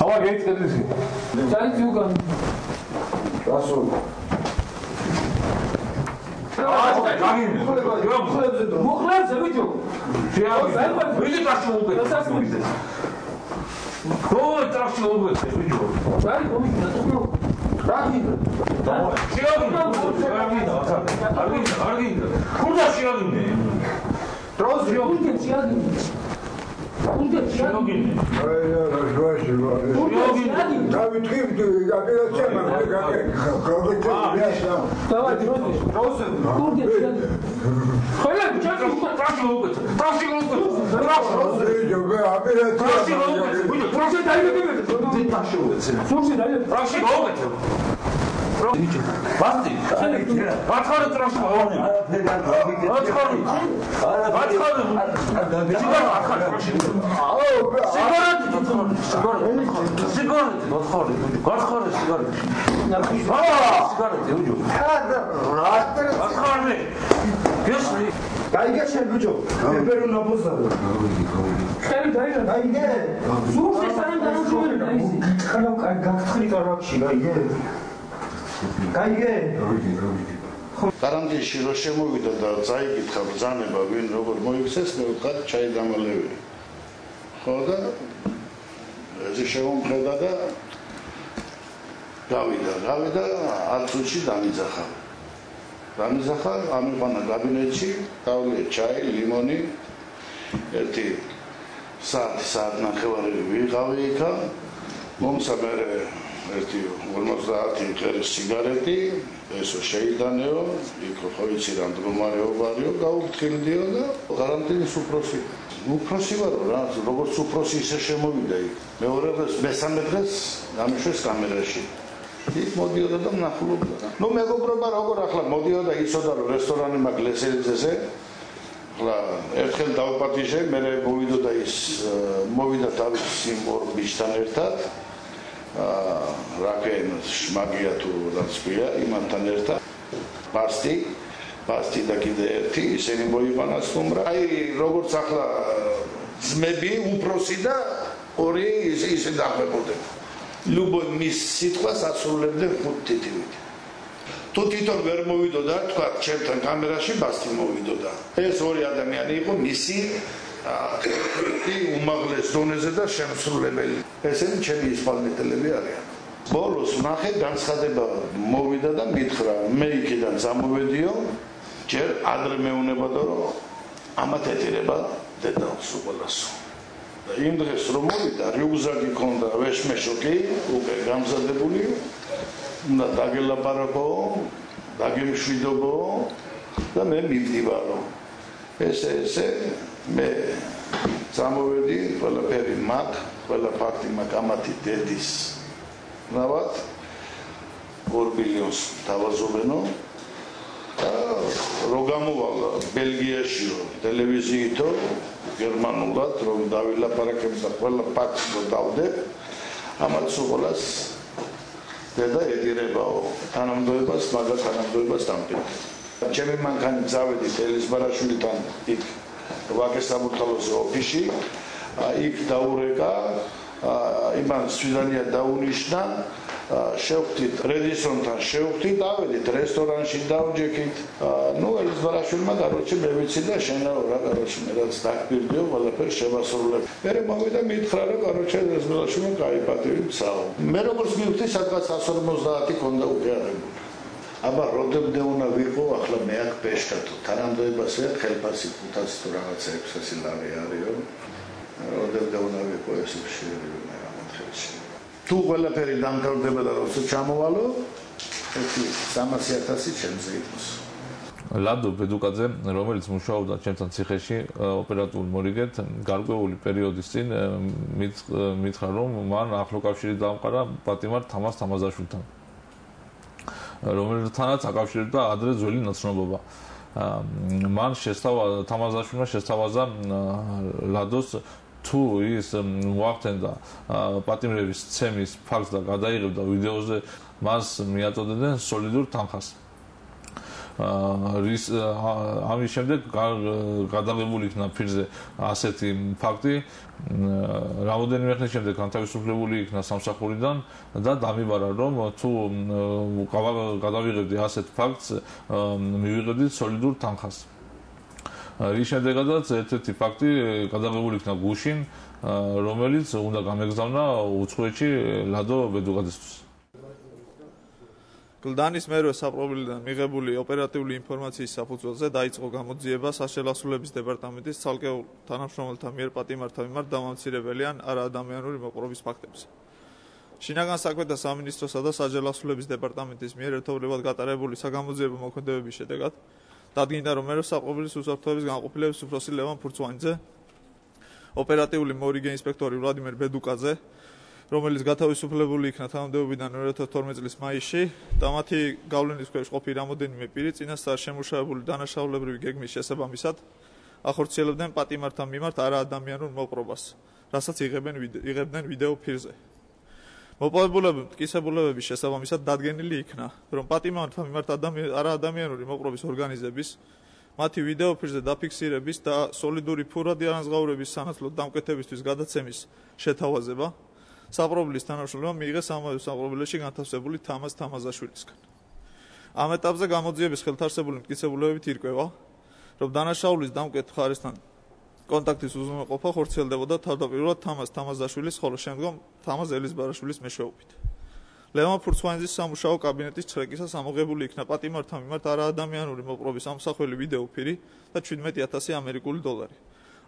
Ama geç gelirsin. Sen yugan. Nasıl? Muhlar seviyor. Öyle taşı oldu. Doğru taşı oldu. Ben konuşuyorum. Tamam. Burada şiyadım ne? Troz yok. Bastı. Batkarı tıraşı var. Batkarı. Sigara akar. Sigara. Batkarı sigara. Sigara diyor. Batkarı. Geçti. Kayga sen bucu. Beberu napozda. Kayga. Su senin canın şöyle. Kanam gaktıklı karakçı. Kayga. Garantiში რომ შემოვიდა და წაიკითხა ბრძანება ვინ როგორ მოიქცეს, მე ვთქვა ჩაიდამალევი. ხო და ესე შემომხედა და გავიდა 10 წუთში დამიძახა. ამიყვანა კაბინეტში, დავლიე ჩაი, ლიმონი, ერთი საათი ვიღავი იქა. მომცა მე ერთი 50 ყერის სიგარეტი, ესო შეიდანეო, იქ ხო იცი რა მდგომარეობა არისო, გაუფრთხილდიო და გარანტიის უფროსი ვარო რა, როგორც უფროსი ისე შემოვიდა იქ. მესამე დღეს გამიშვეს კამერაში. იქ მოდიოდა და მნახულობდა. ნუ მეგობრობა როგორ ახლა მოდიოდა იცოდა რომ რესტორანი მაქვს ლესელიძეზე. ახლა ერთხელ დავპატიჟე, მე მოვიდოდა ის მოვიდა თავის სიმბოლ ბიჭთან ერთად. რაკენ შმაგია თუ რაც ქვია იმანთან ერთად პასტი და კიდე ერთი ისინი მოიყვანა სტუმრა. აი როგორც ახლა ძმები უფროსი და ორი ისე დახვებოდნენ. ლუბო მის სიტყვას ასრულებდნენ 5 თითივით. თუ თვითონ ვერ მოვიდოდა, თქვა ჩემთან კამერაში პასტი მოვიდოდა. ეს ორი ადამიანი იყო მისი უმაღლეს დონეზე და შემსრულებელი. ესენი ჩემი ისპალნეტელები არიან. ბოლოს ნახე განცხადება მოვიდა და მითხრა, მე იქიდან წამოვედიო, ჯერ ადრე მეუნებოდა რომ ამათ ეტირება დედავს უყოლას. და იმ დღეს რომ მოვიდა, რიუგზაკი ქონდა, ვეშმეშოკი, უკვე გამზადებული, უნდა დაგელაპარაკო, დაგემშვიდობო და მე მივდივარო. ესე მე წამოვედი, ყველაფერი მაქვს, ყველა ფაქტი მაქვს ამათი დედის. ნავად 2 ბილიონს დავაზობენო და რო გამოვალა ბელგიაშიო ტელევიზიითო გერმანულად რომ დავილაპარაკებ და ყველა ფაქტს რო დავდებ ამათ სულ დედა ედირებაო თანამდებობას მაგას თანამდებობას დამტკიცე. ჩემი მანქანით წავედი ელისბარაშვილთან იქ ვაკეს საბურთალოს ოფისში, იქ დაურეკა, იმან სვიდანია დაუნიშნა, შევხვდით რედისონთან, შევხვდით, ავედით რესტორანში დავჯექით. ნუ ელისბარაშვილმა გაროჩე მე ვიცი და შენაო რა გაროჩე მე რაც დაგპირდიო, ყველაფერს შევასრულებ. მე მოვიდა მითხრა რომ გაროჩე ელისბარაშვილმა გაიპატივი ცაო. მე როგორც მივხვდი, სადღაც 150 ქონდა უკეარებული. აბა როდებდე უნდა ვიყო, ახლა მე აქ პეშკათო, თანამდებობას ვეღარ ხელფასი 500 თუ რაღაცა 600 ლარი არისო. როდებდე უნდა ვიყო ეს შეიძლება მე ამათხელში. თუ ყველაფერი დამთავრდება და როცა ჩამოვალო, ერთი 300,000 ჩემზე იყოს. ლადო ბედუკაძე, რომელიც მუშაობდა ჩემთან ციხეში ოპერატიულ მორიგედ, გარკვეული პერიოდის წინ მითხრა, რომ მან ახლო კავშირი დაამყარა პატიმარ თამაზ თამაზაშვილთან. რომელთანაც აკავშირებდა ადრე ძველი ნაცნობობა. მან თამაზაშვილმა შესთავაზა ლადოს თუ ის მოახდენდა პატიმრების ცემის ფაქტს და გადაიღებდა ვიდეოზე, მას მიაწოდებდნენ სოლიდურ თანხას. ამის შემდეგ გადაღებული იქნა ფირზე ასეთი ფაქტი, რამოდენიმე ხნის შემდეგ განთავისუფლებული იქნა სამსახურიდან და დამიბარა, რომ თუ გადავიღებდი ასეთ ფაქტს, მივიღებდით სოლიდურ თანხას. რის შემდეგაც ერთ-ერთი ფაქტი გადაღებული იქნა გუშინ, რომელიც უნდა გამეგზავნა უცხოეთში ლადო ბედუღაძისთვის. გლდანის მერვე საპრობილიდან მიღებული ოპერატიული ინფორმაციის საფუძველზე დაიწყო გამოძიება საშელასულების დეპარტამენტის ცალკეულ თანამშრომელთა მიერ პატიმართა მიმართ დამამცირებელი ან არაადამიანური მოპყრობის ფაქტებზე. შინაგან საქმეთა სამინისტროსა და საჯელასულების დეპარტამენტის მიერ ერთობლივად გატარებული საგამოძიებო მოქმედებების შედეგად დადგინდა, რომ მერვე საპრობილის უსაფრთხოების განყოფილების უფროსი ლევან ფურცვანიძე, ოპერატიული მორიგე ინსპექტორი ვლადიმერ ბედუკაძე, რომელიც გათავისუფლებული იქნა თანამდებობიდან 2012 წლის მაისში და მათი გავლენის ქვეშ ყოფილი რამოდენიმე პირი წინასწარ შემუშავებული დანაშაულებრივი გეგმის შესაბამისად ახორციელებდნენ პატიმართა მიმართ არაადამიანურ მოპყრობას, რასაც იღებდნენ ვიდეო ფირზე. მოპოვებულები მტკიცებულებების შესაბამისად დადგენილი იქნა, რომ პატიმართა მიმართ არაადამიანური მოპყრობის ორგანიზების, მათი ვიდეო ფირზე დაფიქსირების და სოლიდური ფურადი არანაზღაურების სანაცვლოდ დამკვეთებისთვის გადაცემის შეთავაზება საპრობილის თანამშრომლებმა მიიღეს ამავე საპრობილეში განთავსებული თამაზ თამაზაშვილისგან. ამ ეტაპზე გამოძიების ხელთარსებული მტკიცებულებებით ირკვევა, რომ დანაშაულის დამკვეთ მხარესთან კონტაქტის უზრუნველყოფა ხორციელდებოდა თავდაპირველად თამაზ თამაზაშვილის, ხოლო შემდგომ თამაზ ელიზბარაშვილის მეშვეობით. ლევან ფურცვანიძის სამუშაო კაბინეტის ცხრეკისას ამოღებული იქნა პატიმართა მიმართ არაადამიანური მოპყრობის ამსახველი ვიდეო ფირი და 17,000 ამერიკული დოლარი.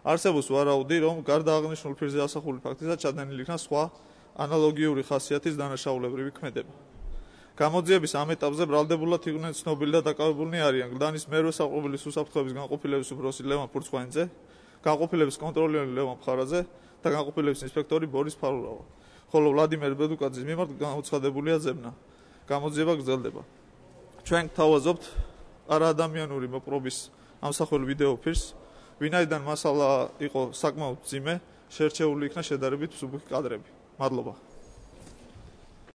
არსებობს ვარაუდი, რომ გარდა აღნიშნულ ფირზე ასახული ფაქტისა ჩადენილი იქნა სხვა ანალოგიური ხასიათის დანაშაულებრივი ქმედება. გამოძიების ამ ეტაპზე ბრალდებულად იყვნენ ცნობილი და დაკავებულნი არიან გლდანის მერვე საპრობილის უსაფრთხოების განყოფილების უფროსი ლევან ფურცვანიძე, განყოფილების კონტროლერი ლევან ფხარაძე და განყოფილების ინსპექტორი ბორის ფარულავა, ხოლო ვლადიმერ ბედუკაძის მიმართ გამოცხადებულია ზებნა. გამოძიება გრძელდება. ჩვენ გთავაზობთ არაადამიანური მოპყრობის ამსახველ ვიდეო ფირს, ვინაიდან მასალა იყო საკმაოდ მძიმე, შერჩეული იქნა შედარებით მსუბუქი კადრები. მადლობა.